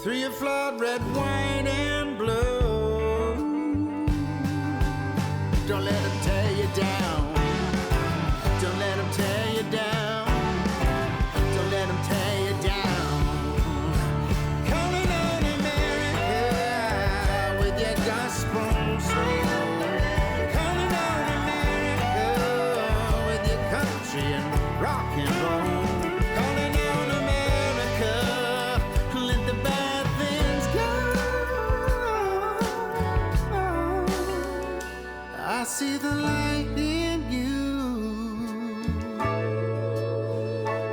through your flood, red, white, and blue. Don't let them tear you down. Don't let them tear you down. Don't let them tear you down. Calling on America with your gospel soul. Calling on America with your country and rock and roll. Calling on America, let the bad things go. I see the light in you.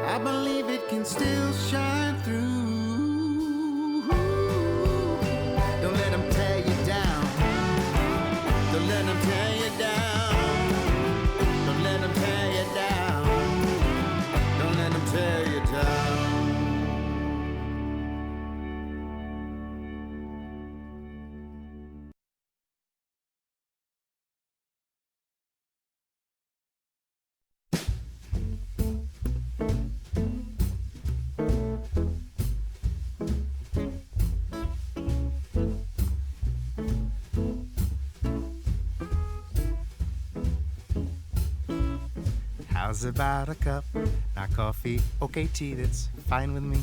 I believe it can still shine through. Don't let them tear you down. Don't let them tear you down. Don't let them tear you down. Don't let them tear you down. How's about a cup? Not coffee, okay, tea, that's fine with me.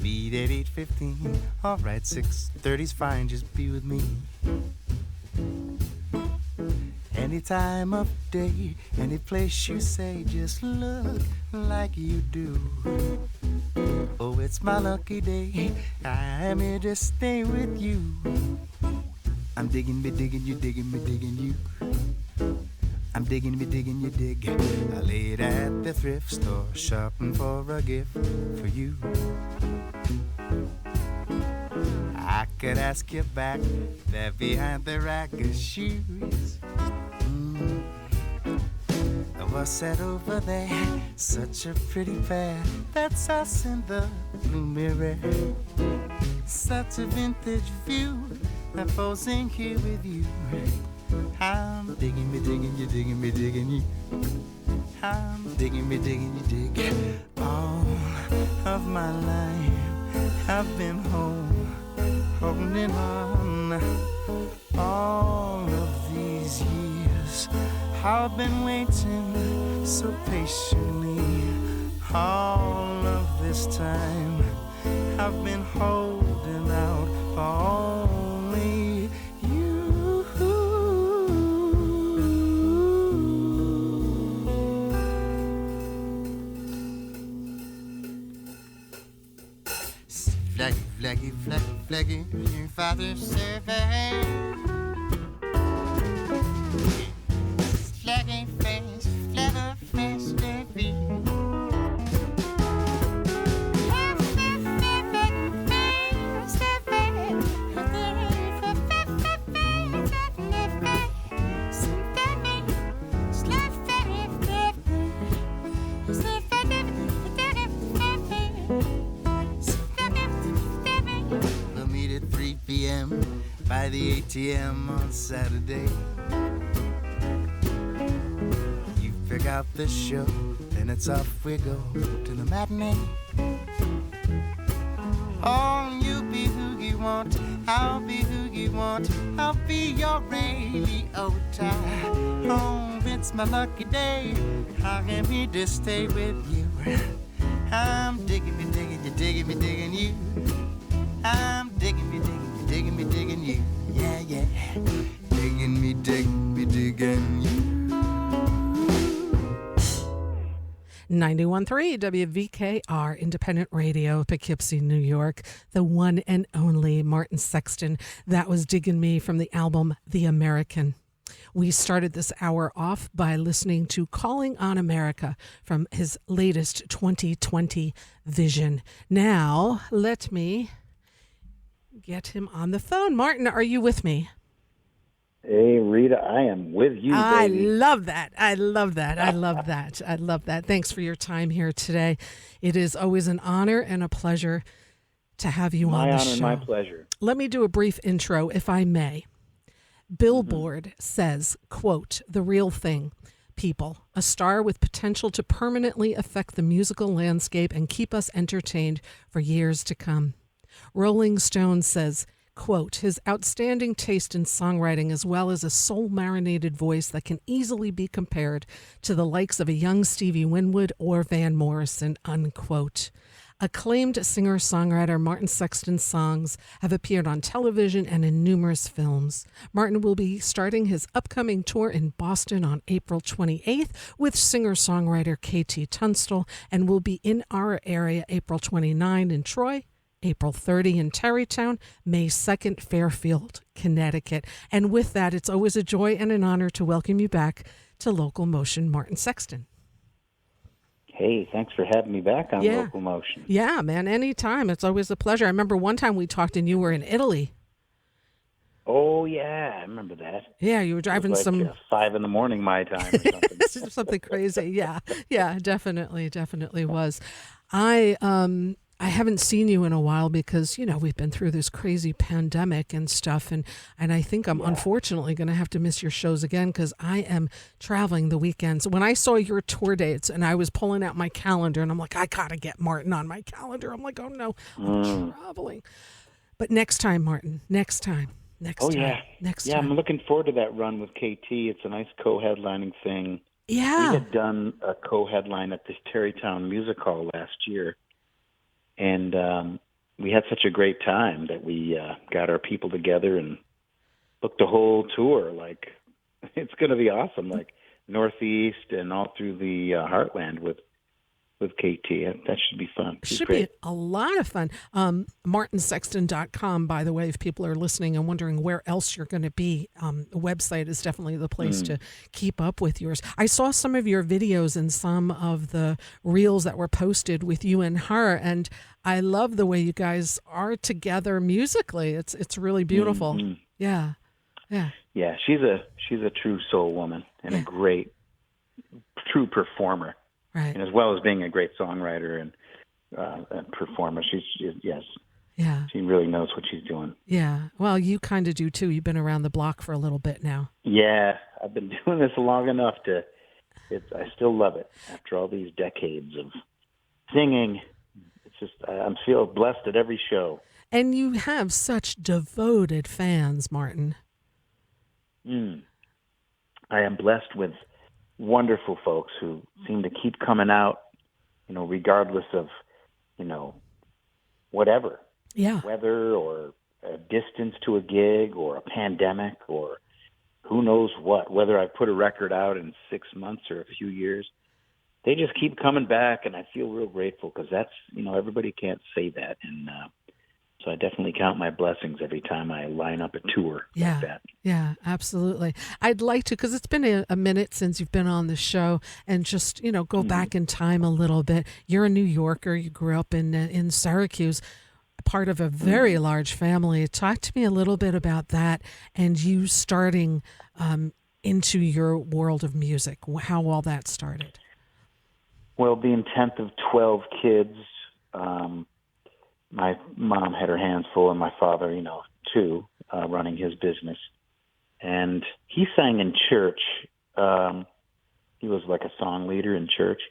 Meet at 8:15, alright, 6:30's fine, just be with me. Any time of day, any place you say, just look like you do. Oh, it's my lucky day, I'm here to stay with you. I'm digging me, digging you, digging me, digging you. I'm digging me, digging you, dig. I laid at the thrift store, shopping for a gift for you. I could ask you back there behind the rack of shoes. What's that over there? Such a pretty pair. That's us in the blue mirror. Such a vintage view. I'm posing here with you. I'm digging me, digging you, digging me, digging you. I'm digging me, digging you, dig. All of my life I've been holding on. All of these years I've been waiting so patiently. All of this time I've been holding out for only you. Flaggy, flaggy, flaggy, flaggy, your father's survey. Flaggy face, clever face, baby. We'll meet at 3 p.m. by the ATM on Saturday. Pick out the show, then it's off we go to the matinee. Oh, you be who you want, I'll be who you want, I'll be your radio tie. Oh, it's my lucky day, I am here to stay with you. I'm digging me, digging you, digging me, digging you. I'm digging me, digging you, digging me, digging you. Yeah, yeah. Digging me, digging you. 91.3 WVKR Independent Radio, Poughkeepsie, New York. The one and only Martin Sexton. That was Diggin' Me from the album The American. We started this hour off by listening to Calling on America from his latest 2020 vision. Now, let me get him on the phone. Martin, are you with me? Hey, Rita, I am with you, baby. I love that. I love that. I love that. I love that. Thanks for your time here today. It is always an honor and a pleasure to have you on the show. My honor, my pleasure. Let me do a brief intro, if I may. Billboard says, quote, "The real thing. people, a star with potential to permanently affect the musical landscape and keep us entertained for years to come. Rolling Stone says, quote, his outstanding taste in songwriting as well as a soul-marinated voice that can easily be compared to the likes of a young Stevie Winwood or Van Morrison, unquote. Acclaimed singer-songwriter Martin Sexton's songs have appeared on television and in numerous films. Martin will be starting his upcoming tour in Boston on April 28th with singer-songwriter KT Tunstall and will be in our area April 29 in Troy, April 30 in Tarrytown, May 2nd, Fairfield, Connecticut. And with that, it's always a joy and an honor to welcome you back to LocalMotion, Martin Sexton. Hey, thanks for having me back on LocalMotion. Yeah, man, anytime. It's always a pleasure. I remember one time we talked and you were in Italy. Oh, yeah, I remember that. Yeah, you were driving it was like, 5 in the morning my time or something. something crazy. Yeah, definitely was. I haven't seen you in a while because, we've been through this crazy pandemic and stuff. And I think I'm unfortunately going to have to miss your shows again because I am traveling the weekends. When I saw your tour dates and I was pulling out my calendar and I'm like, I got to get Martin on my calendar. I'm like, oh no, I'm traveling. But next time, Martin, next time. Next time. I'm looking forward to that run with KT. It's a nice co-headlining thing. Yeah. We had done a co-headline at this Tarrytown Music Hall last year. And we had such a great time that we got our people together and booked a whole tour. Like, it's going to be awesome, like Northeast and all through the Heartland with KT. That should be fun. Should be a lot of fun. MartinSexton.com, by the way, if people are listening and wondering where else you're going to be, the website is definitely the place to keep up with yours. I saw some of your videos and some of the reels that were posted with you and her, and I love the way you guys are together musically. It's really beautiful. Mm-hmm. Yeah. Yeah, she's a true soul woman and a great, true performer. Right. And as well as being a great songwriter and performer, she really knows what she's doing. Yeah. Well, you kind of do too. You've been around the block for a little bit now. Yeah, I've been doing this long enough I still love it after all these decades of singing. It's just, I'm feel blessed at every show. And you have such devoted fans, Martin. I am blessed with wonderful folks who seem to keep coming out, regardless of, whatever. Yeah. Weather or a distance to a gig or a pandemic or who knows what, whether I put a record out in 6 months or a few years, they just keep coming back. And I feel real grateful because that's, everybody can't say that. And so I definitely count my blessings every time I line up a tour like that. Yeah, absolutely. I'd like to, because it's been a minute since you've been on the show, and just, go back in time a little bit. You're a New Yorker. You grew up in Syracuse, part of a very large family. Talk to me a little bit about that and you starting into your world of music, how all that started. Well, being 10th of 12 kids, my mom had her hands full, and my father, too, running his business. And he sang in church. He was like a song leader in church.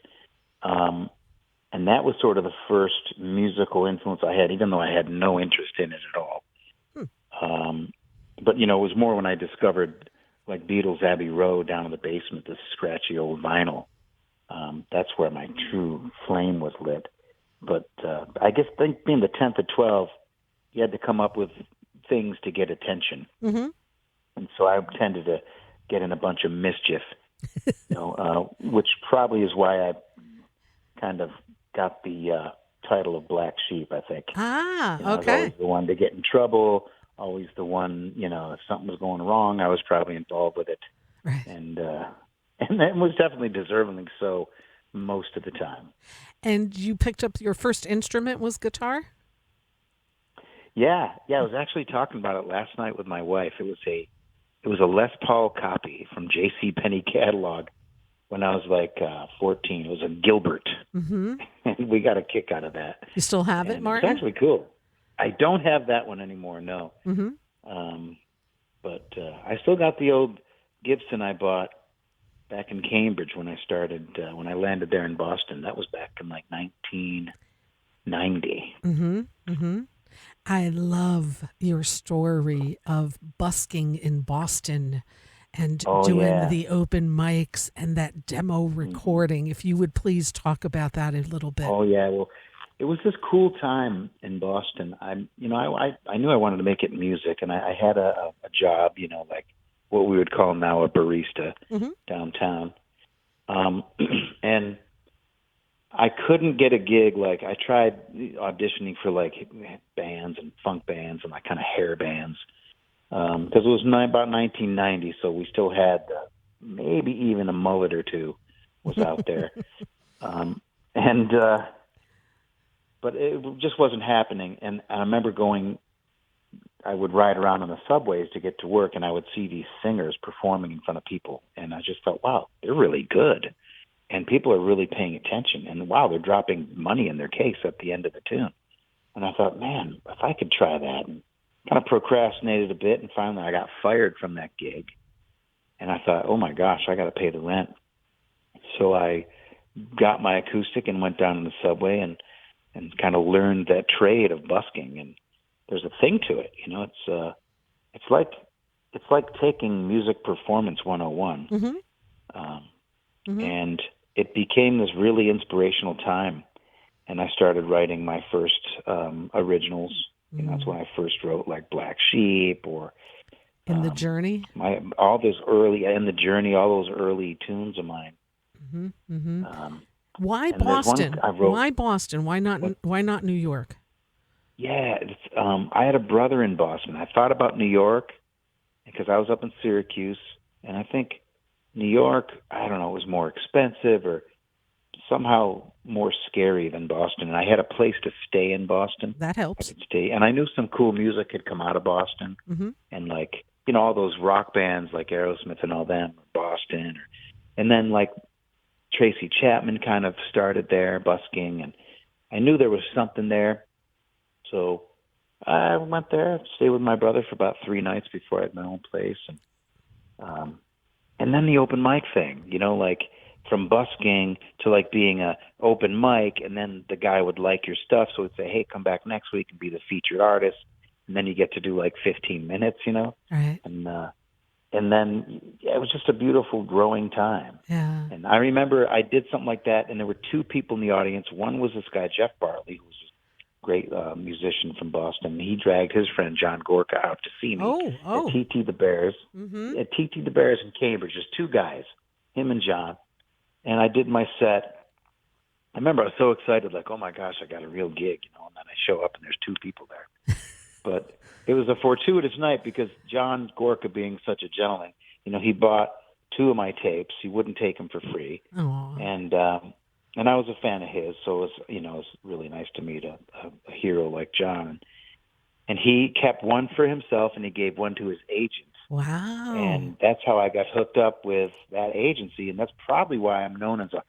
And that was sort of the first musical influence I had, even though I had no interest in it at all. But, it was more when I discovered, like, Beatles' Abbey Road down in the basement, this scratchy old vinyl. That's where my true flame was lit. But I guess being the 10th of 12, you had to come up with things to get attention. Mm-hmm. And so I tended to get in a bunch of mischief, which probably is why I kind of got the title of Black Sheep, I think. Okay. I was always the one to get in trouble, always the one, if something was going wrong, I was probably involved with it. Right. And that was definitely deservingly so most of the time. And you picked up your first instrument was guitar? Yeah. I was actually talking about it last night with my wife. It was a Les Paul copy from J.C. Penney catalog when I was like 14. It was a Gilbert, and we got a kick out of that. You still have it, Martin? It's actually cool. I don't have that one anymore, no. But I still got the old Gibson I bought back in Cambridge when I started, when I landed there in Boston. That was back in like 1990. I love your story of busking in Boston and Oh, doing yeah. the open mics and that demo recording. If you would please talk about that a little bit. Oh, yeah. Well, it was this cool time in Boston. I knew I wanted to make it in music, and I had a job, like what we would call now a barista downtown. And I couldn't get a gig. Like, I tried auditioning for like bands and funk bands and like kind of hair bands, because it was about 1990, so we still had maybe even a mullet or two was out there. But it just wasn't happening. And I remember I would ride around on the subways to get to work, and I would see these singers performing in front of people. And I just felt, wow, they're really good. And people are really paying attention. And wow, they're dropping money in their case at the end of the tune. And I thought, man, if I could try that, and kind of procrastinated a bit. And finally I got fired from that gig. And I thought, oh my gosh, I got to pay the rent. So I got my acoustic and went down in the subway and kind of learned that trade of busking. And there's a thing to it, it's like taking music performance 101. And it became this really inspirational time. And I started writing my first originals. And that's when I first wrote like Black Sheep or In the Journey. All those early In the Journey, all those early tunes of mine. Why Boston? Why Boston? Why not New York? Yeah, I had a brother in Boston. I thought about New York because I was up in Syracuse, and I think New York, I don't know, it was more expensive or somehow more scary than Boston. And I had a place to stay in Boston. That helps. I could stay, and I knew some cool music had come out of Boston, and like all those rock bands like Aerosmith and all them, Boston, and then like Tracy Chapman kind of started there busking, and I knew there was something there. So I went there, stayed with my brother for about 3 nights before I had my own place. And then the open mic thing, like from busking to like being a open mic, and then the guy would like your stuff. So he'd say, hey, come back next week and be the featured artist. And then you get to do like 15 minutes, Right. And then it was just a beautiful growing time. Yeah. And I remember I did something like that, and there were 2 people in the audience. One was this guy, Jeff Bartley, who was a great musician from Boston. He dragged his friend John Gorka out to see me at TT the Bears. At TT the Bears in Cambridge, just 2 guys, him and John. And I did my set. I remember I was so excited, like, oh my gosh, I got a real gig, and then I show up and there's 2 people there. But it was a fortuitous night because John Gorka, being such a gentleman, he bought 2 of my tapes. He wouldn't take them for free. Aww. And I was a fan of his, so it was, it was really nice to meet a hero like John. And he kept one for himself, and he gave one to his agent. Wow. And that's how I got hooked up with that agency, and that's probably why I'm known as a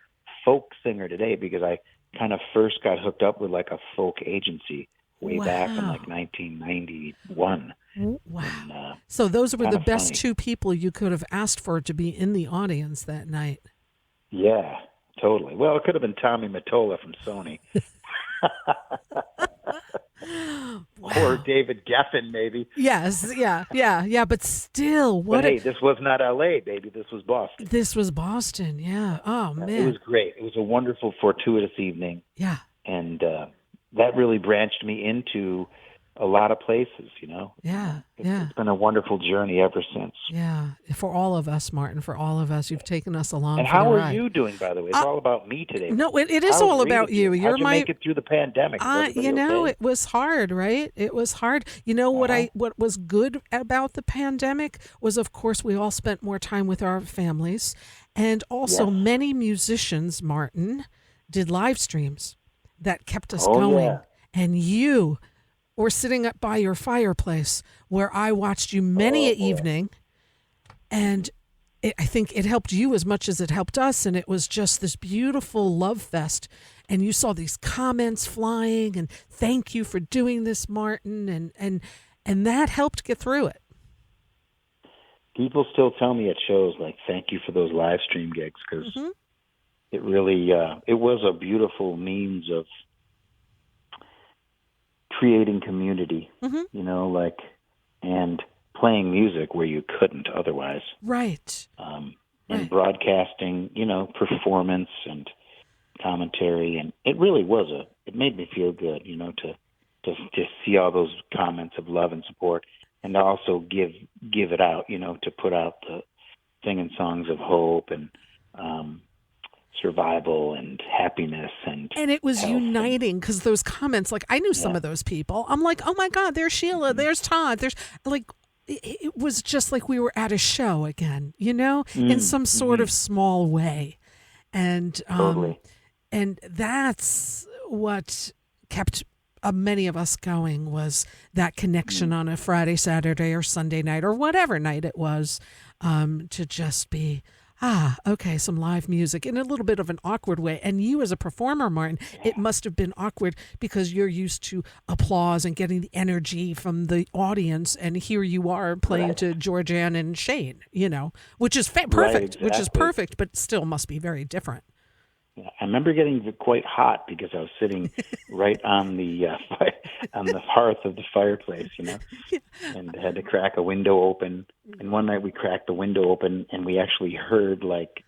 folk singer today, because I kind of first got hooked up with like a folk agency way back in like 1991. Wow. And, so those were the best funny. 2 people you could have asked for to be in the audience that night. Yeah, totally. Well, it could have been Tommy Mottola from Sony. Wow. Or David Geffen, maybe. Yes, yeah. But still, Hey, this was not L.A., baby. This was Boston. This was Boston, yeah. Oh, man. It was great. It was a wonderful, fortuitous evening. Yeah. And that really branched me into a lot of places, Yeah, It's been a wonderful journey ever since. Yeah. For all of us, Martin, for all of us, you've taken us along And for the how ride. are you doing, by the way? It's all about me today. No, it is all about you. How'd you make it through the pandemic? Is everybody okay? It was hard, right? It was hard. What was good about the pandemic was, of course, we all spent more time with our families. And also many musicians, Martin, did live streams that kept us going. Yeah. And you were sitting up by your fireplace where I watched you many an evening. And I think it helped you as much as it helped us. And it was just this beautiful love fest. And you saw these comments flying and thank you for doing this, Martin. And that helped get through it. people still tell me at shows, like, thank you for those live stream gigs, because Mm-hmm. it really, it was a beautiful means of creating community, Mm-hmm. like, and playing music where you couldn't otherwise, Right. and Right. broadcasting, performance and commentary. And it really was it made me feel good, to see all those comments of love and support, and to also give it out, to put out the singing songs of hope and, survival and happiness and And it was health. And uniting because those comments, like I knew some yeah, of those people. I'm like, oh my God, there's Sheila, there's Todd, there's like, it was just like we were at a show again, in some sort mm-hmm, of small way. And totally. and that's what kept many of us going, was that connection Mm. on a Friday, Saturday, or Sunday night, or whatever night it was, to just be, okay, some live music in a little bit of an awkward way. And you as a performer, Martin, it must have been awkward because you're used to applause and getting the energy from the audience. And here you are playing Right. to Georgianne and Shane, which is Right, perfect, which is exactly. perfect, but still must be very different. Yeah, I remember getting quite hot because I was sitting right on the on the hearth of the fireplace, and had to crack a window open. And one night we cracked the window open, and we actually heard like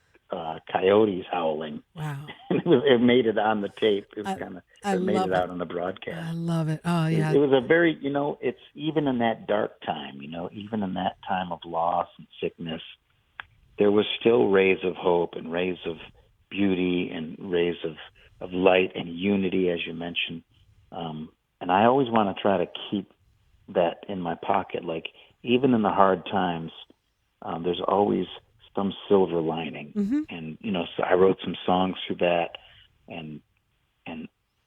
coyotes howling. Wow. And it made it on the tape. It was I, kind of, I or it made love it it. out on the broadcast. I love it. Oh, yeah. It was a very, it's even in that dark time, even in that time of loss and sickness, there was still rays of hope and rays of beauty and rays of light and unity, as you mentioned. And I always want to try to keep that in my pocket. Like, even in the hard times, there's always some silver lining. Mm-hmm. And, so I wrote some songs through that. And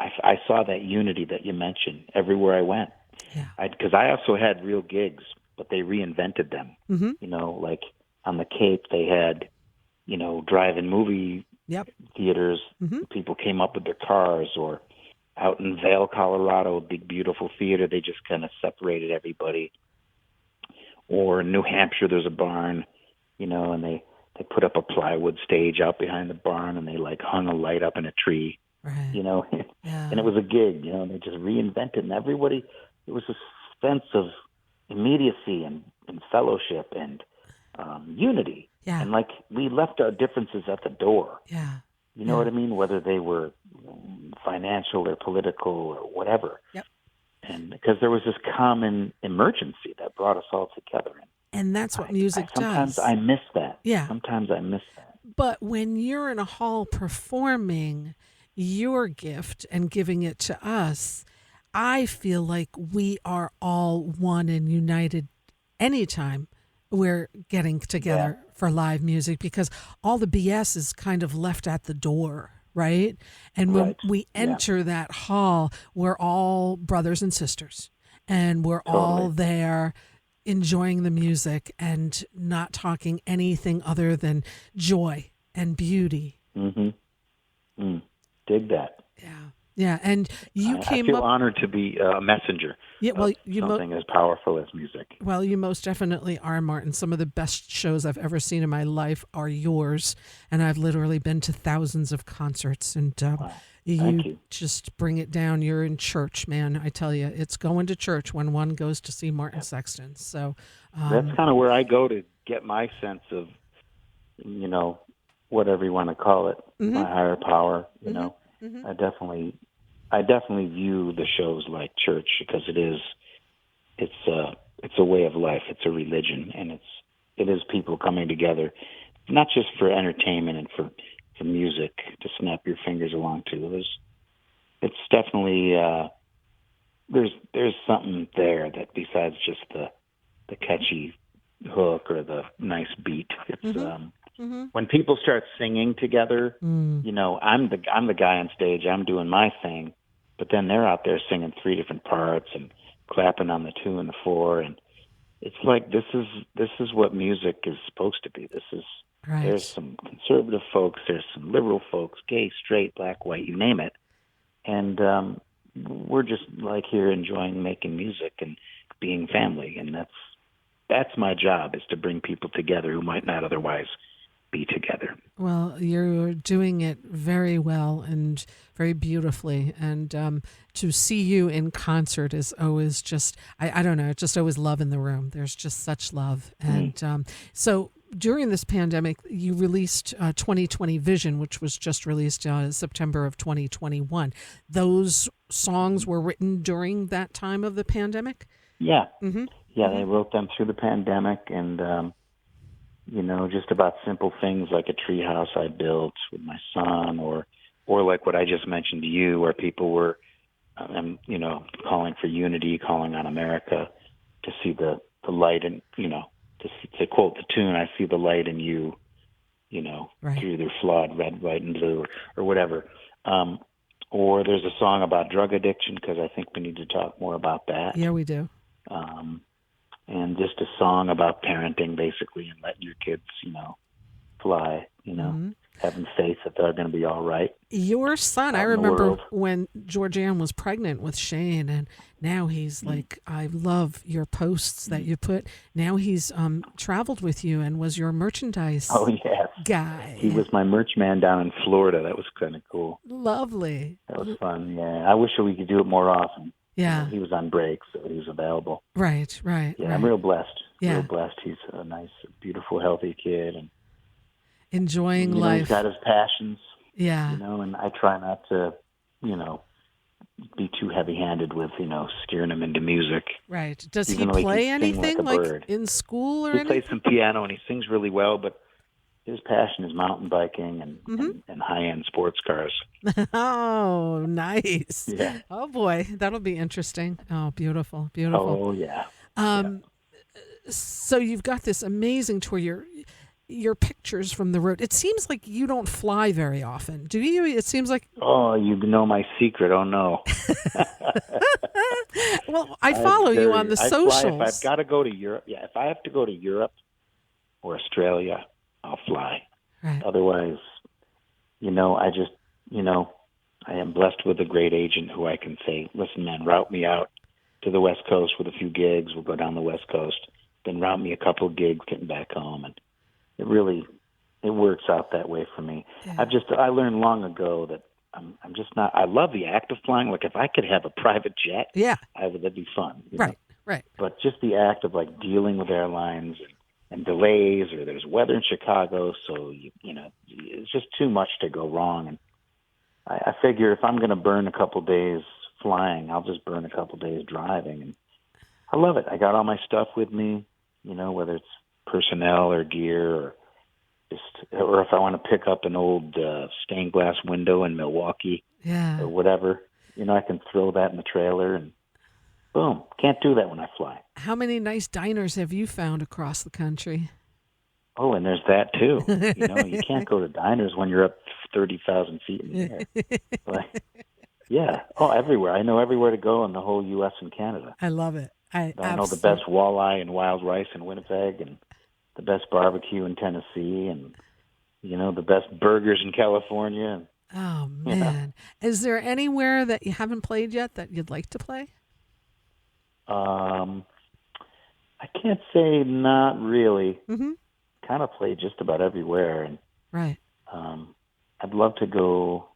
I saw that unity that you mentioned everywhere I went. Yeah. Because I also had real gigs, but they reinvented them. Mm-hmm. Like on the Cape, they had, drive-in movie Yep. theaters. Mm-hmm. People came up with their cars, or out in Vail, Colorado, a big, beautiful theater. They just kind of separated everybody. Or in New Hampshire, there's a barn, and they put up a plywood stage out behind the barn, and they like hung a light up in a tree, Right. Yeah. and it was a gig, and they just reinvented, and everybody, it was a sense of immediacy and fellowship and unity. Yeah. And like, we left our differences at the door. Yeah. You know what I mean? Whether they were financial or political or whatever. Yep. And because there was this common emergency that brought us all together. And that's what music sometimes does. I miss that. Yeah. Sometimes I miss that. But when you're in a hall performing your gift and giving it to us, I feel like we are all one and united anytime we're getting together for live music, because all the BS is kind of left at the door, right? And when Right. we enter that hall, we're all brothers and sisters, and we're all there enjoying the music and not talking anything other than joy and beauty. Mm-hmm. Dig that. Yeah. Yeah. And you I came feel up. honored to be a messenger Well, of something as powerful as music. Well, you most definitely are, Martin. Some of the best shows I've ever seen in my life are yours, and I've literally been to thousands of concerts. And Wow. Thank you. just bring it down. You're in church, man. I tell you, it's going to church when one goes to see Martin Sexton. So That's kind of where I go to get my sense of, whatever you want to call it, my higher power. Mm-hmm. I definitely view the shows like church, because it's a way of life. It's a religion, and it is people coming together, not just for entertainment and for music to snap your fingers along to. It's definitely there's something there that, besides just the catchy hook or the nice beat. It's when people start singing together, I'm the guy on stage, I'm doing my thing, but then they're out there singing three different parts and clapping on the 2 and the 4, and it's like, this is what music is supposed to be. This is Right. There's some conservative folks, there's some liberal folks, gay, straight, black, white, you name it, and we're just like here enjoying making music and being family, and that's my job, is to bring people together who might not otherwise be together. Well, you're doing it very well and very beautifully. And to see you in concert is always just, I don't know, just always love in the room. There's just such love. And so during this pandemic, you released 2020 Vision, which was just released September of 2021. Those songs were written during that time of the pandemic? Yeah. Mm-hmm. Yeah, they wrote them through the pandemic, and just about simple things like a treehouse I built with my son, or like what I just mentioned to you, where people were, calling for unity, calling on America to see the light, and to quote the tune, "I see the light in you," Right. through their flawed red, white, and blue, or whatever. Or there's a song about drug addiction, because I think we need to talk more about that. Yeah, we do. And just a song about parenting, basically, and letting your kids, fly, having faith that they're going to be all right. Your son, I Out in the remember world. when Georgianne was pregnant with Shane, and now he's like, I love your posts that you put. Now he's traveled with you and was your merchandise Oh, yes. guy. He was my merch man down in Florida. That was kind of cool. Lovely. That was fun, yeah. I wish we could do it more often. Yeah. He was on break, so he was available. Right. Yeah, Right. I'm real blessed. Yeah. Real blessed. He's a nice, beautiful, healthy kid. And Enjoying he's life. got his passions, Yeah. and I try not to, be too heavy-handed with, steering him into music. Right. Does he Even though he play can sing anything like a bird. in school or He anything? plays some piano and he sings really well, but his passion is mountain biking and high-end sports cars. Oh, nice. Yeah. Oh boy, that'll be interesting. Oh, beautiful, beautiful. Oh, yeah. So you've got this amazing tour. Your pictures from the road. It seems like you don't fly very often, do you? It seems like. Oh, you know my secret. Oh, no. Well, I follow you on the I socials. fly if I've got to go to Europe. Yeah, if I have to go to Europe or Australia, I'll fly. Right. Otherwise, I am blessed with a great agent who I can say, listen, man, route me out to the West Coast with a few gigs. We'll go down the West Coast, then route me a couple of gigs getting back home. And it works out that way for me. Yeah. I learned long ago that I'm just not, I love the act of flying. Like if I could have a private jet, Yeah. that'd be fun. Right. Right. But just the act of like dealing with airlines and delays, or there's weather in Chicago, so it's just too much to go wrong. And I figure if I'm going to burn a couple days flying, I'll just burn a couple days driving. And I love it. I got all my stuff with me, whether it's personnel or gear, or if I want to pick up an old stained glass window in Milwaukee, Yeah. or whatever, I can throw that in the trailer and boom. Can't do that when I fly. How many nice diners have you found across the country? Oh, and there's that too. You can't go to diners when you're up 30,000 feet in the air. Like, yeah. Oh, everywhere. I know everywhere to go in the whole U.S. and Canada. I love it. I know the best walleye and wild rice in Winnipeg, and the best barbecue in Tennessee, and the best burgers in California. Oh man, is there anywhere that you haven't played yet that you'd like to play? I can't say not really. Mm-hmm. Kind of played just about everywhere, and Right. I'd love to go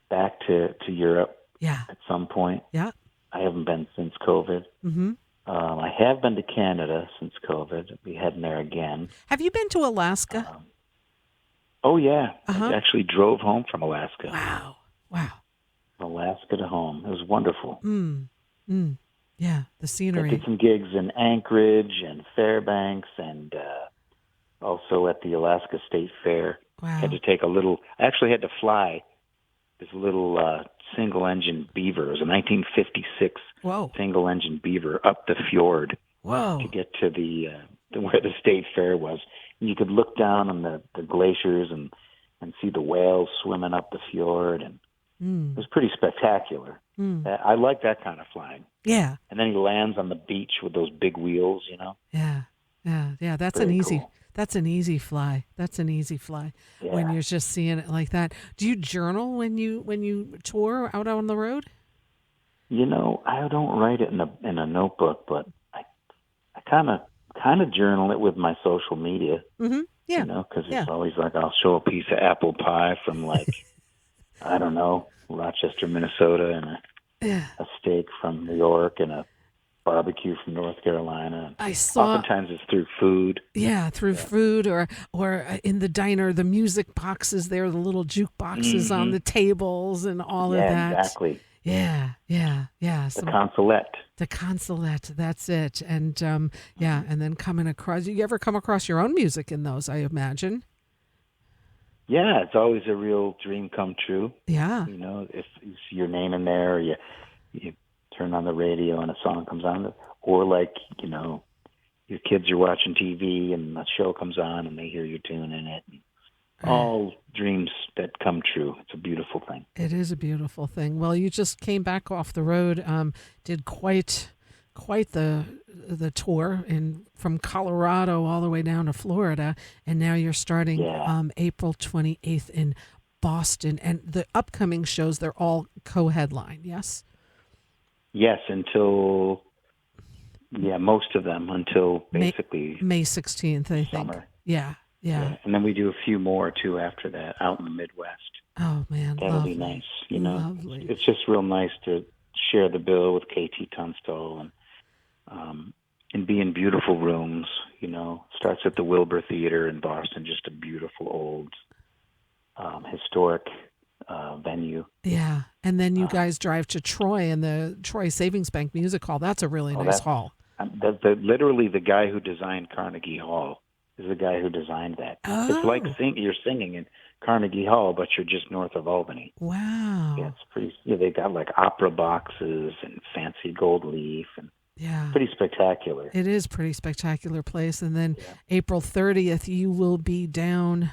back to Europe. Yeah. At some point. Yeah. I haven't been since COVID. Mm-hmm. I have been to Canada since COVID. I'll be heading there again. Have you been to Alaska? Oh, yeah. Uh-huh. I actually drove home from Alaska. Wow. Wow. Alaska to home. It was wonderful. Yeah, the I scenery. did some gigs in Anchorage and Fairbanks, and also at the Alaska State Fair. Wow. I actually had to fly this little single-engine Beaver. It was a 1956 Whoa. single-engine Beaver up the fjord Whoa. to get to where the State Fair was. And you could look down on the glaciers and see the whales swimming up the fjord, and it was pretty spectacular. I like that kind of flying. Yeah. And then he lands on the beach with those big wheels, Yeah. That's Very an easy. cool. That's an easy fly. When you're just seeing it like that. Do you journal when you tour out on the road? I don't write it in a notebook, but I kind of kind of journal it with my social media. Mm-hmm. Yeah. You know, because Yeah. it's always like I'll show a piece of apple pie from like I don't know, Rochester, Minnesota, and Yeah. a steak from New York, and a barbecue from North Carolina. I saw. Oftentimes it's through food. Yeah, through food or in the diner, the music boxes there, the little jukeboxes on the tables and all of Yeah, that. exactly. Yeah. The consulette. The consulate, that's it. And and then coming across, you ever come across your own music in those, I imagine? Yeah, it's always a real dream come true. Yeah. You know, if you see your name in there, you turn on the radio and a song comes on, or like, you know, your kids are watching TV and a show comes on and they hear your tune in it. All dreams that come true. It's a beautiful thing. It is a beautiful thing. Well, you just came back off the road, did quite the tour from Colorado all the way down to Florida, and now you're starting April 28th in Boston. And the upcoming shows, they're all co-headline, yes? Yes, most of them until basically May 16th, I think. Summer. Yeah. And then we do a few more too after that out in the Midwest. Oh man, that'll lovely. be nice. You know, Lovely. It's just real nice to share the bill with KT Tunstall and be in beautiful rooms. You know, starts at the Wilbur Theater in Boston, just a beautiful old historic venue. Yeah, and then you guys drive to Troy and the Troy Savings Bank Music Hall. That's a really nice hall. Literally, the guy who designed Carnegie Hall is the guy who designed that. Oh. It's like you're singing in Carnegie Hall, but you're just north of Albany. Wow. Yeah, it's pretty. Yeah, they got like opera boxes and fancy gold leaf, and pretty spectacular. It is pretty spectacular place. And then April 30th, you will be down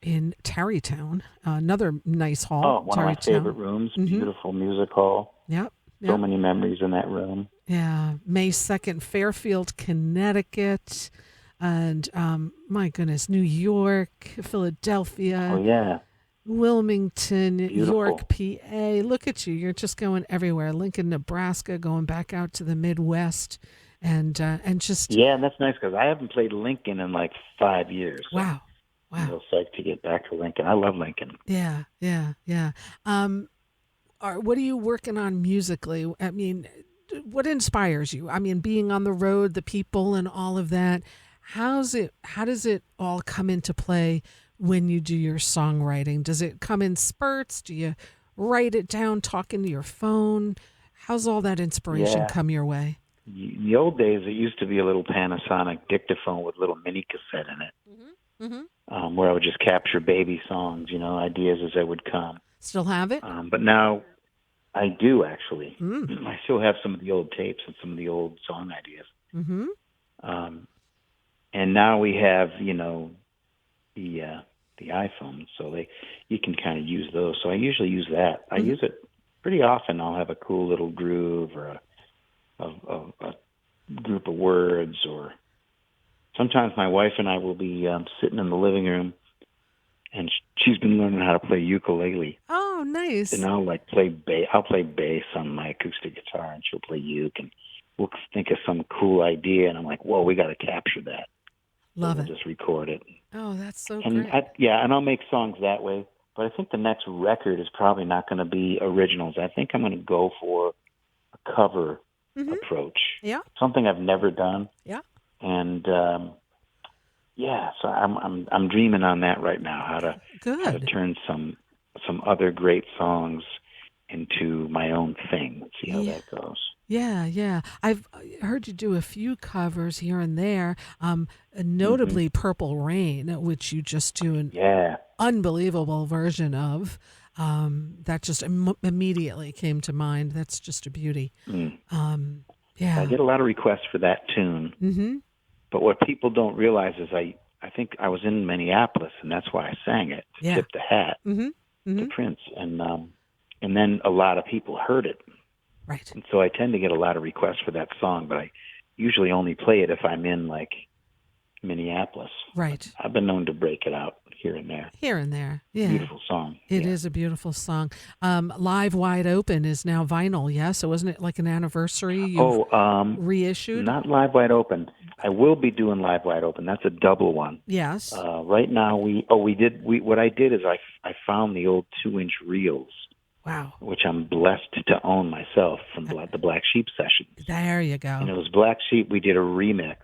in Tarrytown, another nice hall. Oh, one of my favorite rooms. Beautiful music hall. Yep. So many memories in that room. Yeah. May 2nd, Fairfield, Connecticut. And my goodness, New York, Philadelphia. Oh, yeah. Wilmington, Beautiful. York, PA. Look at you. You're just going everywhere. Lincoln, Nebraska, going back out to the Midwest. And just... Yeah, and that's nice because I haven't played Lincoln in like 5 years. So wow. I'm real psyched to get back to Lincoln. I love Lincoln. Yeah. What are you working on musically? I mean, what inspires you? I mean, being on the road, the people and all of that. How does it all come into play when you do your songwriting? Does it come in spurts? Do you write it down, talk into your phone? How's all that inspiration come your way? In the old days, it used to be a little Panasonic dictaphone with a little mini cassette in it, where I would just capture baby songs, you know, ideas as they would come. Still have it? But now I do, actually. I still have some of the old tapes and some of the old song ideas. And now we have, you know, the iPhone, so you can kind of use those. So I usually use that. I use it pretty often. I'll have a cool little groove or a group of words, or sometimes my wife and I will be sitting in the living room, and she's been learning how to play ukulele. Oh, nice. And I'll play bass on my acoustic guitar, and she'll play uke, and we'll think of some cool idea, and I'm like, whoa, we got to capture that. Love it. Just record it. Oh, that's so and great. And I'll make songs that way. But I think the next record is probably not going to be originals. I think I'm going to go for a cover approach. Yeah. Something I've never done. Yeah. And so I'm dreaming on that right now. How to turn some other great songs into my own thing. Let's see how that goes. Yeah. I've heard you do a few covers here and there, notably Purple Rain, which you just do an unbelievable version of. That just immediately came to mind. That's just a beauty. I get a lot of requests for that tune. But what people don't realize is I think I was in Minneapolis, and that's why I sang it, to tip the hat to Prince. And then a lot of people heard it. Right. And so I tend to get a lot of requests for that song, but I usually only play it if I'm in, like, Minneapolis. Right. I've been known to break it out here and there. Yeah. Beautiful song. It is a beautiful song. Live Wide Open is now vinyl, So wasn't it like an anniversary you've reissued? Not Live Wide Open. I will be doing Live Wide Open. That's a double one. Yes. Right now, what I did is I found the old 2-inch reels, Wow. which I'm blessed to own myself from the Black Sheep sessions. There you go. And it was Black Sheep. We did a remix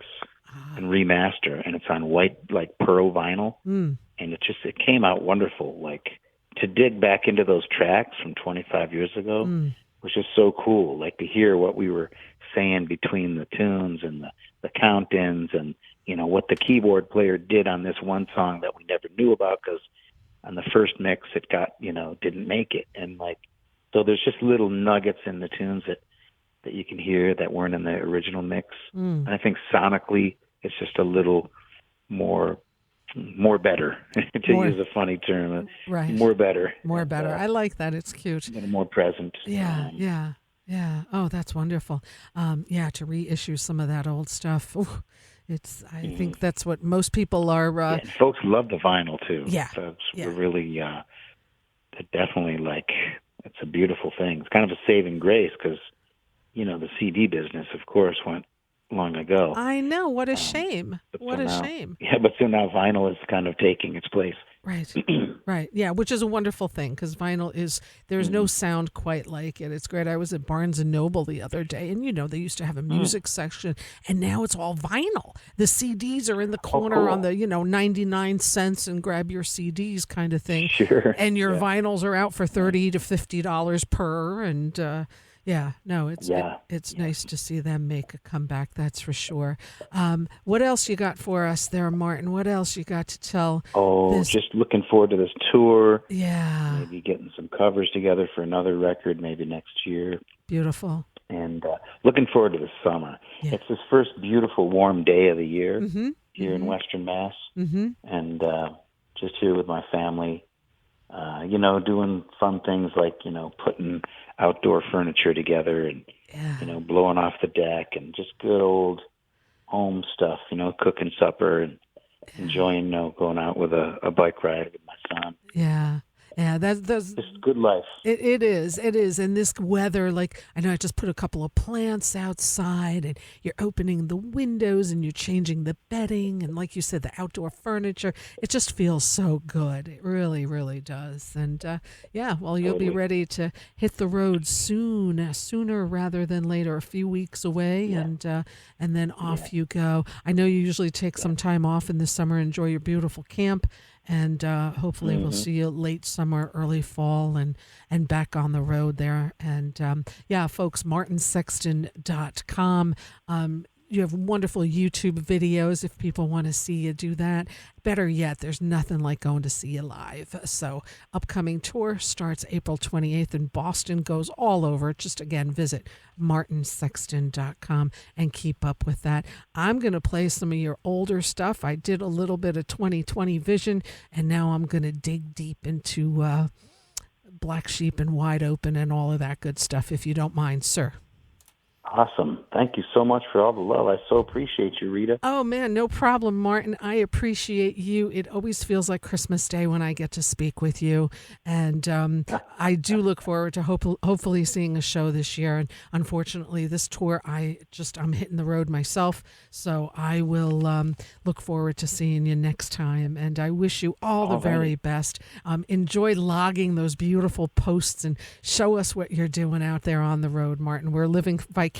and remaster, and it's on white, like pearl vinyl. Mm. And it came out wonderful. Like, to dig back into those tracks from 25 years ago was just so cool. Like, to hear what we were saying between the tunes and the count-ins, and what the keyboard player did on this one song that we never knew about, because on the first mix it got didn't make it. And like, so there's just little nuggets in the tunes that you can hear that weren't in the original mix. And I think sonically it's just a little more better, to use a funny term. Right. More better. More better. I like that. It's cute. More present. Yeah. Oh, that's wonderful. To reissue some of that old stuff. Ooh, I think that's what most people are. And folks love the vinyl too. Yeah. Folks were really, definitely, like, it's a beautiful thing. It's kind of a saving grace, because, the CD business, of course, went long ago. I know. What a shame. What a shame. Yeah, but so now vinyl is kind of taking its place. Right. Right. Yeah, which is a wonderful thing, because vinyl there's no sound quite like it. It's great. I was at Barnes & Noble the other day, and, they used to have a music section, and now it's all vinyl. The CDs are in the corner on the, 99 cents and grab your CDs kind of thing. Sure. And your vinyls are out for $30 to $50 per, and it's nice to see them make a comeback, that's for sure. What else you got for us there, Martin? What else you got to tell? Just looking forward to this tour. Yeah. Maybe getting some covers together for another record maybe next year. Beautiful. And looking forward to the summer. Yeah. It's this first beautiful warm day of the year here in Western Mass. And just here with my family, doing fun things like, putting outdoor furniture together and, blowing off the deck, and just good old home stuff, cooking supper and enjoying, going out with a bike ride with my son. Yeah. Yeah, that's just good life. It is. And this weather, like, I know I just put a couple of plants outside, and you're opening the windows and you're changing the bedding, and like you said, the outdoor furniture. It just feels so good. It really, really does. And you'll be ready to hit the road sooner rather than later, a few weeks away, and then off you go. I know you usually take some time off in the summer, enjoy your beautiful camp. And hopefully we'll see you late summer, early fall, and back on the road there. And folks, martinsexton.com. You have wonderful YouTube videos if people want to see you do that. Better yet, there's nothing like going to see you live. So upcoming tour starts April 28th in Boston, goes all over. Just, again, visit martinsexton.com and keep up with that. I'm going to play some of your older stuff. I did a little bit of 2020 Vision, and now I'm going to dig deep into Black Sheep and Wide Open and all of that good stuff, if you don't mind, sir. Awesome. Thank you so much for all the love. I so appreciate you, Rita. Oh, man, no problem, Martin. I appreciate you. It always feels like Christmas Day when I get to speak with you. And I do look forward to hopefully seeing a show this year. And unfortunately, this tour, I'm hitting the road myself. So I will look forward to seeing you next time. And I wish you all the very best. Enjoy logging those beautiful posts and show us what you're doing out there on the road, Martin. We're living vicariously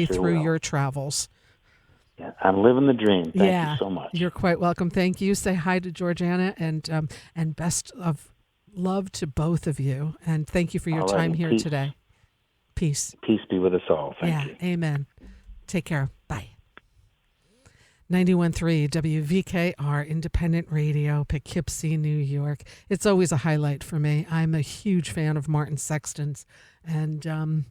through your travels. Yeah, I'm living the dream. Thank you so much. You're quite welcome. Thank you. Say hi to Georgiana, and best of love to both of you. And thank you for your time here today. Peace. Peace be with us all. Thank you. Amen. Take care. Bye. 91.3 WVKR Independent Radio, Poughkeepsie, New York. It's always a highlight for me. I'm a huge fan of Martin Sexton's. And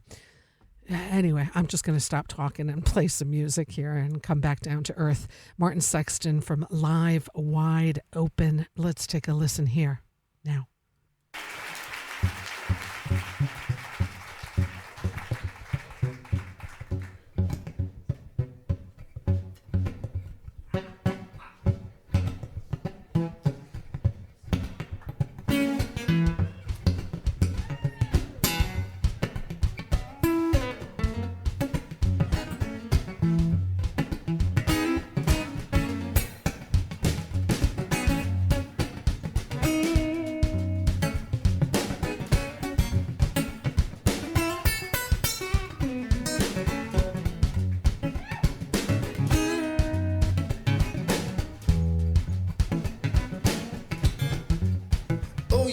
anyway, I'm just going to stop talking and play some music here and come back down to earth. Martin Sexton from Live Wide Open. Let's take a listen here now.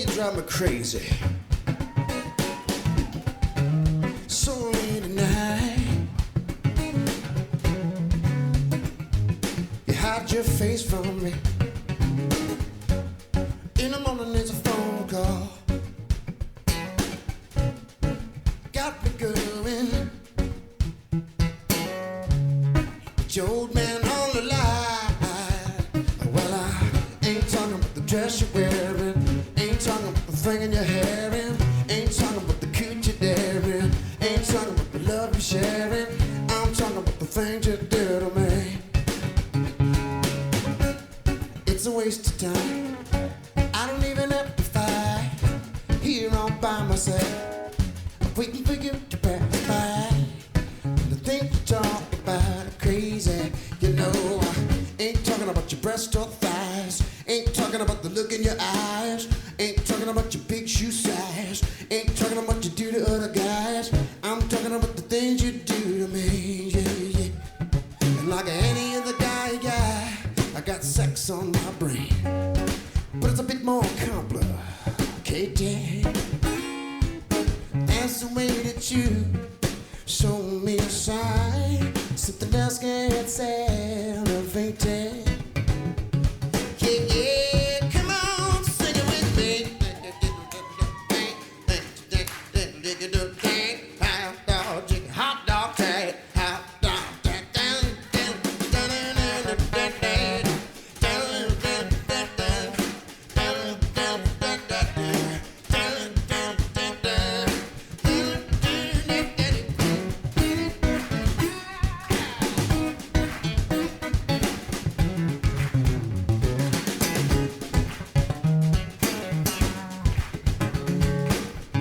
you drive me crazy. So late at night, you hide your face from me. In the morning there's a phone call. Got me going. But your old man on the line. Well, I ain't talking about the dress you're wearing. Ain't talking about the thing in your hair. Ain't talking about the cute you're daring. Ain't talking about the love you're sharing. I'm talking about the things you do to me. It's a waste of time. I don't even have to fight. Here all by myself, waiting for you to pass by. The things you talk about are crazy. You know, I ain't talking about your breast or thighs. Ain't talking about the look in your eyes. Ain't talking about your big shoe size. Ain't talking about what you do to other guys. I'm talking about the things you do to me. Yeah, yeah. And like any other guy, I got sex on my brain. But it's a bit more complicated. That's the way that you show me a sign. Something else gets elevated. Yeah, yeah, come on, sing it with me. Hot dog tag, hot dog tag,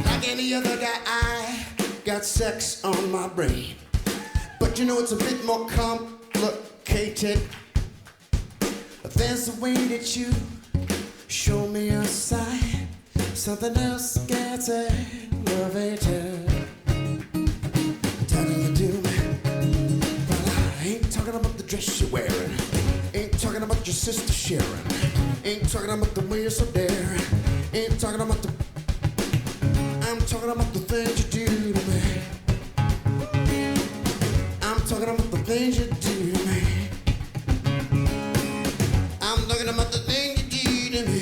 like any other guy, I got sex on my brain. But you know it's a bit more complicated. There's the way that you show me a sign. Something else gets elevated. How do you do me? Well, I ain't talking about the dress you're wearing. Ain't talking about your sister Sharon. Ain't talking about the way you're so daring. Ain't talking about the... I'm talking about the things you do to me. I'm talking about the things you do to me. I'm talking about the things you do to me.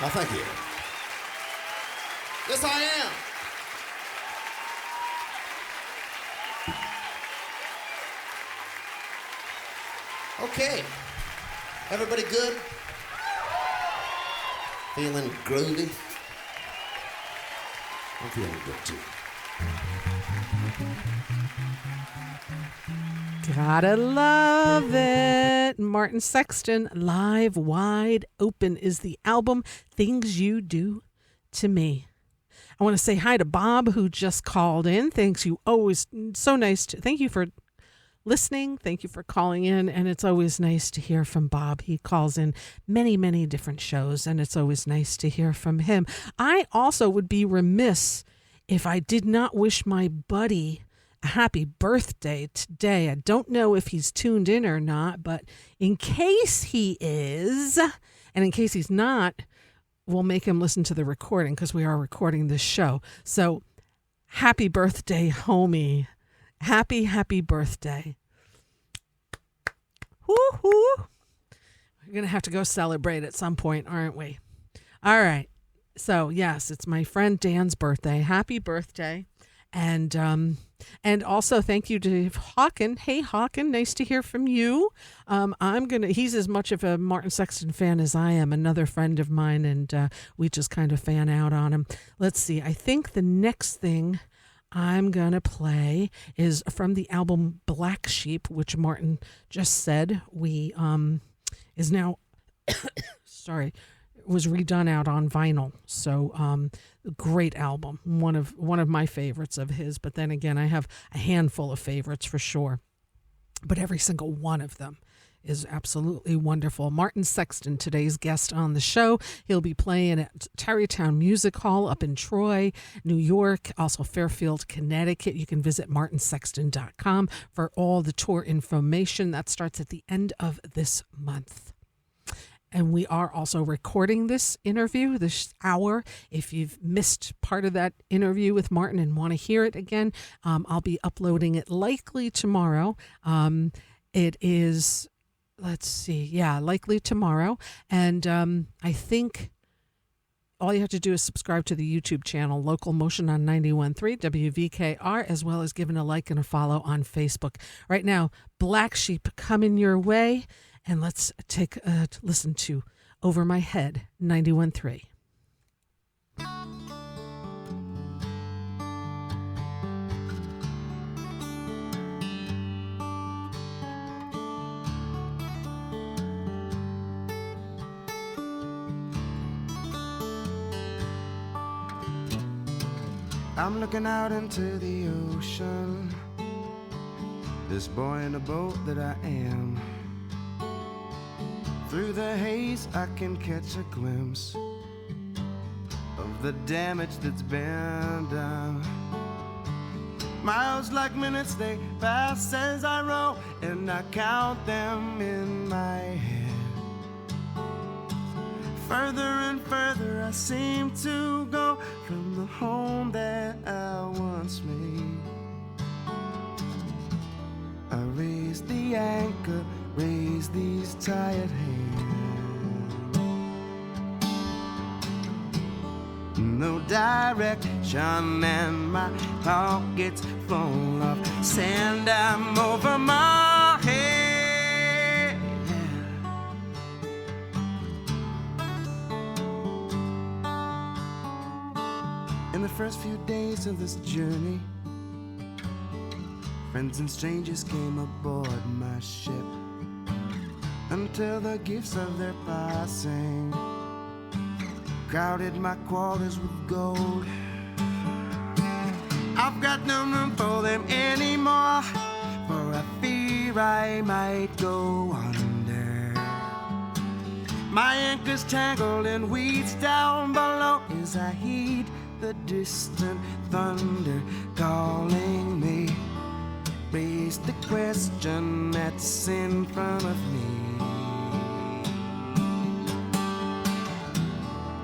Oh, thank you. Yes, I am. Okay. Everybody good? Feeling groovy? I'm feeling good too. Gotta love it. Martin Sexton, Live Wide Open is the album, Things You Do to Me. I want to say hi to Bob, who just called in. Thanks, you always so nice. Thank you for listening. Thank you for calling in. And it's always nice to hear from Bob. He calls in many, many different shows, and it's always nice to hear from him. I also would be remiss if I did not wish my buddy a happy birthday today. I don't know if he's tuned in or not, but in case he is, and in case he's not, we'll make him listen to the recording because we are recording this show. So happy birthday, homie. Happy, happy birthday. Woo-hoo. We're going to have to go celebrate at some point, aren't we? All right. So, yes, it's my friend Dan's birthday. Happy birthday. And also thank you to Hawken. Hey, Hawken, nice to hear from you. He's as much of a Martin Sexton fan as I am, another friend of mine, and we just kind of fan out on him. Let's see. I think the next thing I'm going to play is from the album Black Sheep, which Martin just said is now, sorry, was redone out on vinyl. So great album, one of my favorites of his. But then again, I have a handful of favorites for sure. But every single one of them is absolutely wonderful. Martin Sexton, today's guest on the show. He'll be playing at Tarrytown Music Hall up in Troy, New York, also Fairfield, Connecticut. You can visit martinsexton.com for all the tour information. That starts at the end of this month. And we are also recording this interview, this hour. If you've missed part of that interview with Martin and want to hear it again, I'll be uploading it likely tomorrow. It is, likely tomorrow. And I think all you have to do is subscribe to the YouTube channel, LocalMotion on 91.3 WVKR, as well as giving a like and a follow on Facebook. Right now, Black Sheep coming your way. And let's take a listen to Over My Head, 91.3. I'm looking out into the ocean, this boy in a boat that I am. Through the haze I can catch a glimpse of the damage that's been done. Miles like minutes, they pass as I row, and I count them in my head. Further and further I seem to go from the home that I once made. I raise the anchor, raise these tired hands. No direction and my pockets full of sand. I'm over my head. In the first few days of this journey, friends and strangers came aboard my ship, until the gifts of their passing crowded my quarters with gold. I've got no room for them anymore, for I fear I might go under. My anchor's tangled in weeds down below as I heed the distant thunder calling me. Raise the question that's in front of me.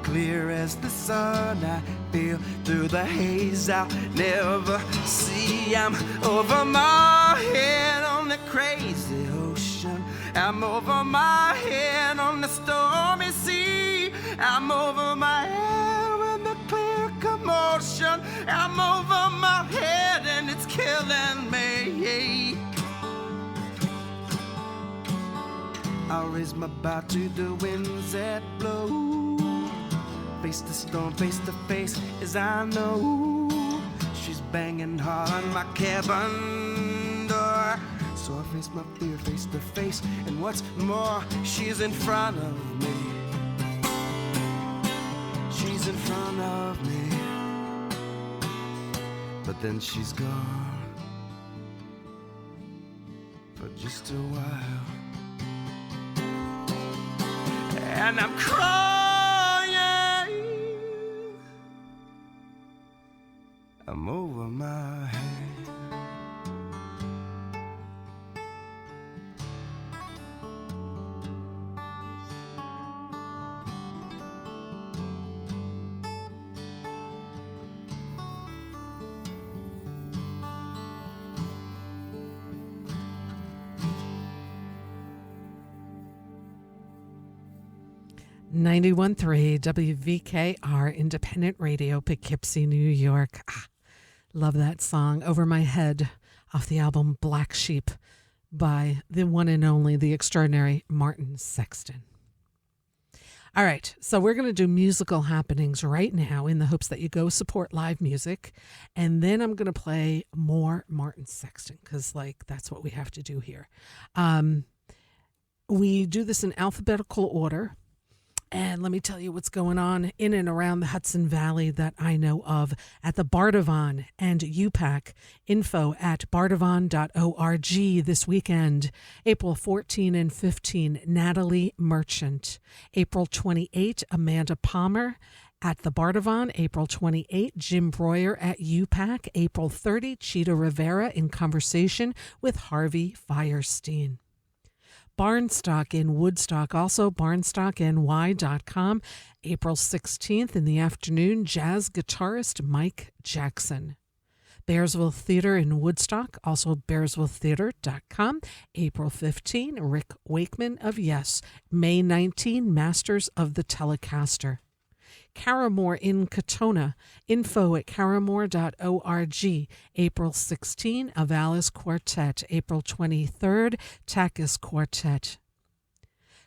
Clear as the sun, I feel through the haze I'll never see. I'm over my head on the crazy ocean. I'm over my head on the stormy sea. I'm over my head with the clear commotion. I'm over my head and it's killing me. I'll raise my bow to the winds that blow. Face the storm, face to face, as I know she's banging hard on my cabin door. So I face my fear face to face, and what's more, she's in front of me. She's in front of me, but then she's gone for just a while, and I'm crying. I'm over my head. .3 WVKR Independent Radio, Poughkeepsie, New York. Love that song, Over My Head, off the album Black Sheep by the one and only, the extraordinary Martin Sexton. All right, so we're going to do musical happenings right now in the hopes that you go support live music. And then I'm going to play more Martin Sexton because, that's what we have to do here. We do this in alphabetical order. And let me tell you what's going on in and around the Hudson Valley that I know of at the Bardavon and UPAC. Info at bardavon.org this weekend. April 14 and 15, Natalie Merchant. April 28, Amanda Palmer at the Bardavon. April 28, Jim Breuer at UPAC. April 30, Cheetah Rivera in conversation with Harvey Fierstein. Barnstock in Woodstock, also barnstockny.com. April 16th in the afternoon, jazz guitarist Mike Jackson. Bearsville Theater in Woodstock, also bearsvilletheater.com. April 15, Rick Wakeman of Yes. May 19, Masters of the Telecaster. Caramore in Katona, info at caramore.org. April 16, Avalis Quartet. April 23rd, Takis Quartet.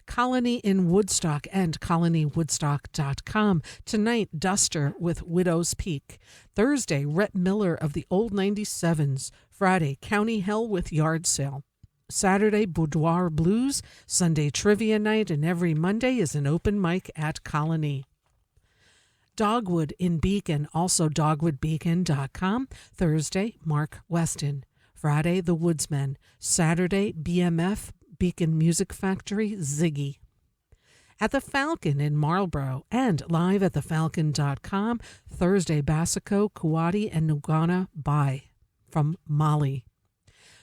Colony in Woodstock and colonywoodstock.com. Tonight, Duster with Widow's Peak. Thursday, Rhett Miller of the Old 97s. Friday, County Hell with Yard Sale. Saturday, Boudoir Blues. Sunday, Trivia Night. And every Monday is an open mic at Colony. Dogwood in Beacon, also dogwoodbeacon.com. Thursday, Mark Weston. Friday, The Woodsmen. Saturday, BMF, Beacon Music Factory, Ziggy. At the Falcon in Marlborough and live at thefalcon.com. Thursday, Basico, Kuwati, and Nugana Bai from Mali.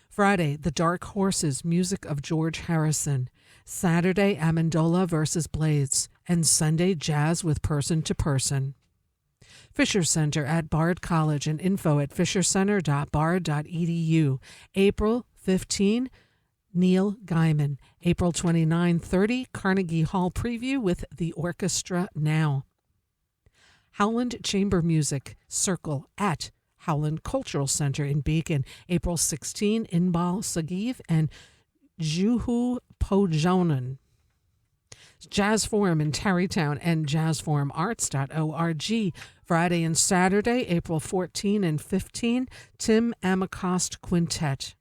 Friday, The Dark Horses, music of George Harrison. Saturday, Amendola versus Blades. And Sunday, Jazz with Person to Person. Fisher Center at Bard College and info at fishercenter.bard.edu. April 15, Neil Gaiman. April 29-30, Carnegie Hall preview with the orchestra now. Howland Chamber Music Circle at Howland Cultural Center in Beacon. April 16, Inbal Sagiv and Juhu Pojonen. Jazz Forum in Tarrytown and jazzforumarts.org. Friday and Saturday, April 14 and 15, Tim Amacost Quintet.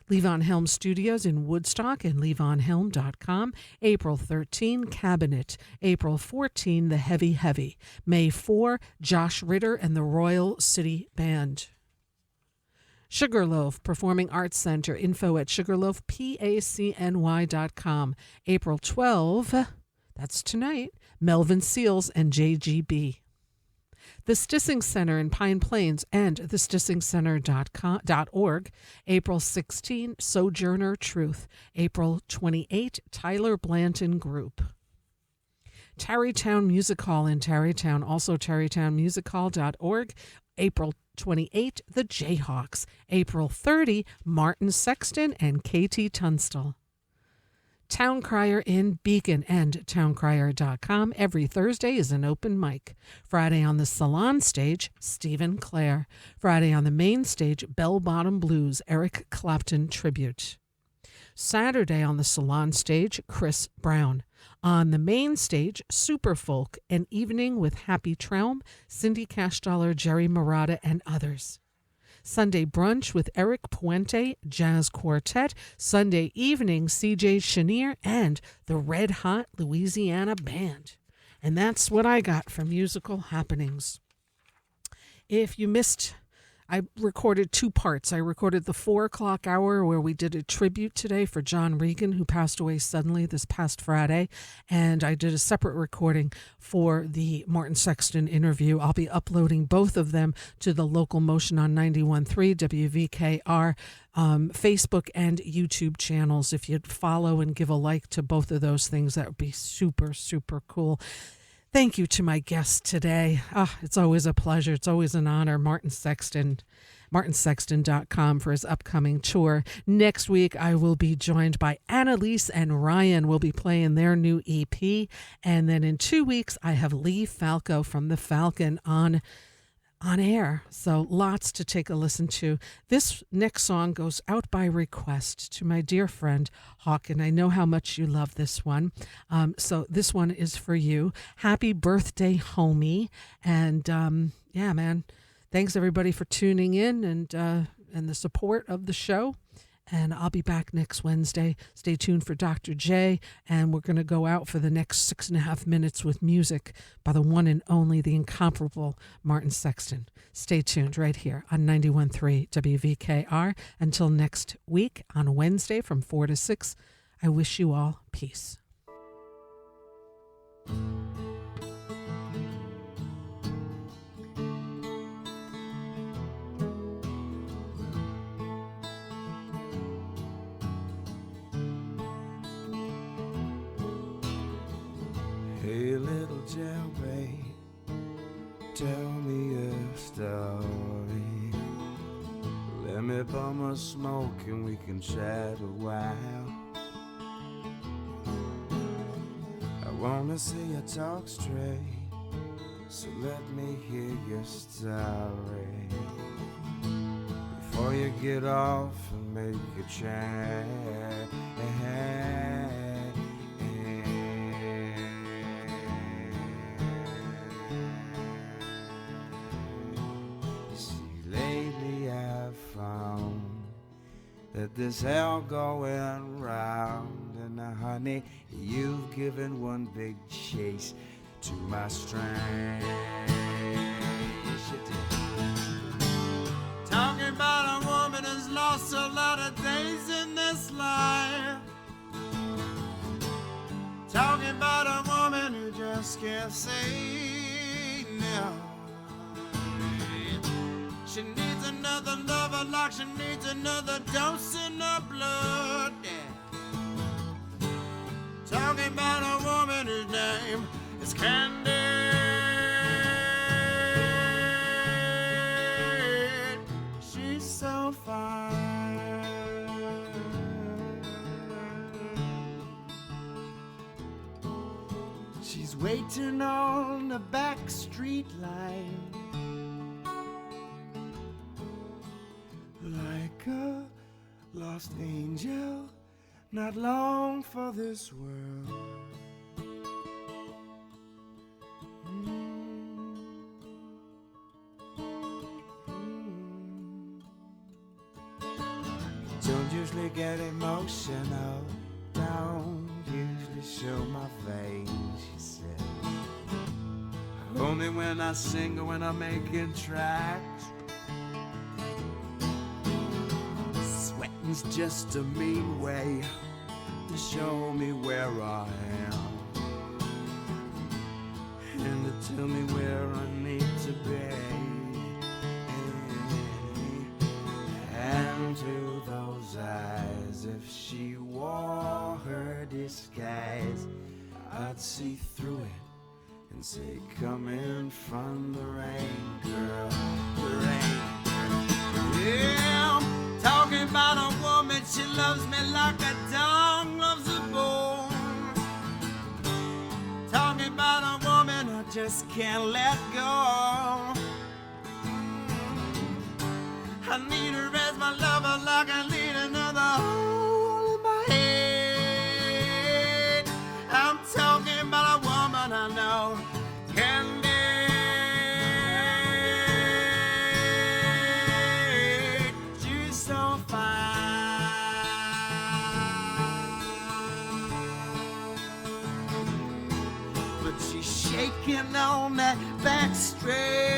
Levon Helm Studios in Woodstock and levonhelm.com. April 13, Cabinet. April 14, The Heavy Heavy. May 4, Josh Ritter and the Royal City Band. Sugarloaf Performing Arts Center, info at sugarloafpacny.com. April 12, that's tonight, Melvin Seals and JGB. The Stissing Center in Pine Plains and thestissingcenter.org. April 16, Sojourner Truth. April 28, Tyler Blanton Group. Tarrytown Music Hall in Tarrytown, also tarrytownmusichall.org. April 28, The Jayhawks. April 30, Martin Sexton and Katie Tunstall. Town Crier in Beacon and towncrier.com. Every Thursday is an open mic. Friday on the Salon stage, Stephen Clare. Friday on the main stage, Bell Bottom Blues, Eric Clapton tribute. Saturday on the Salon stage, Chris Brown. On the main stage, Superfolk, an evening with Happy Traum, Cindy Cashdollar, Jerry Murata, and others. Sunday brunch with Eric Puente, Jazz Quartet. Sunday evening, CJ Chenier and the Red Hot Louisiana Band. And that's what I got for musical happenings. If you missed, I recorded two parts. I recorded the 4 o'clock hour where we did a tribute today for John Regan, who passed away suddenly this past Friday. And I did a separate recording for the Martin Sexton interview. I'll be uploading both of them to the LocalMotion on 91.3 WVKR Facebook and YouTube channels. If you'd follow and give a like to both of those things, that would be super, super cool. Thank you to my guest today. It's always a pleasure. It's always an honor. Martin Sexton, martinsexton.com for his upcoming tour. Next week, I will be joined by Annalise and Ryan. We'll be playing their new EP. And then in 2 weeks, I have Lee Falco from the Falcon on air. So lots to take a listen to. This next song goes out by request to my dear friend Hawk, and I know how much you love this one. So this one is for you. Happy birthday, homie. And yeah, man, thanks everybody for tuning in and the support of the show. and I'll be back next Wednesday. Stay tuned for Dr. J, and we're going to go out for the next 6.5 minutes with music by the one and only, the incomparable Martin Sexton. Stay tuned right here on 91.3 WVKR. Until next week on Wednesday from 4 to 6, I wish you all peace. Hey, little jailbait, tell me a story. Let me bum a smoke and we can chat a while. I wanna see you talk straight, so let me hear your story before you get off and make a change. That there's hell going round, and honey, you've given one big chase to my strength. Talking about a woman who's lost a lot of days in this life. Talking about a woman who just can't say no. She needs another lover like she needs another dose in her blood, yeah. Talking about a woman whose name is Candy. She's so fine. She's waiting on the back street line, like a lost angel, not long for this world. Don't usually get emotional, don't usually show my face, she said. Only when I sing or when I'm making tracks. It's just a mean way to show me where I am and to tell me where I need to be. And to those eyes, if she wore her disguise, I'd see through it and say, come in from the rain, girl, the rain. Yeah, talking about a woman, she loves me like a dog loves a bone. Talking about a woman I just can't let go. I need her as my lover like I need another hole in my head. I'm talking about a woman I know can be. Shaking on that back straight.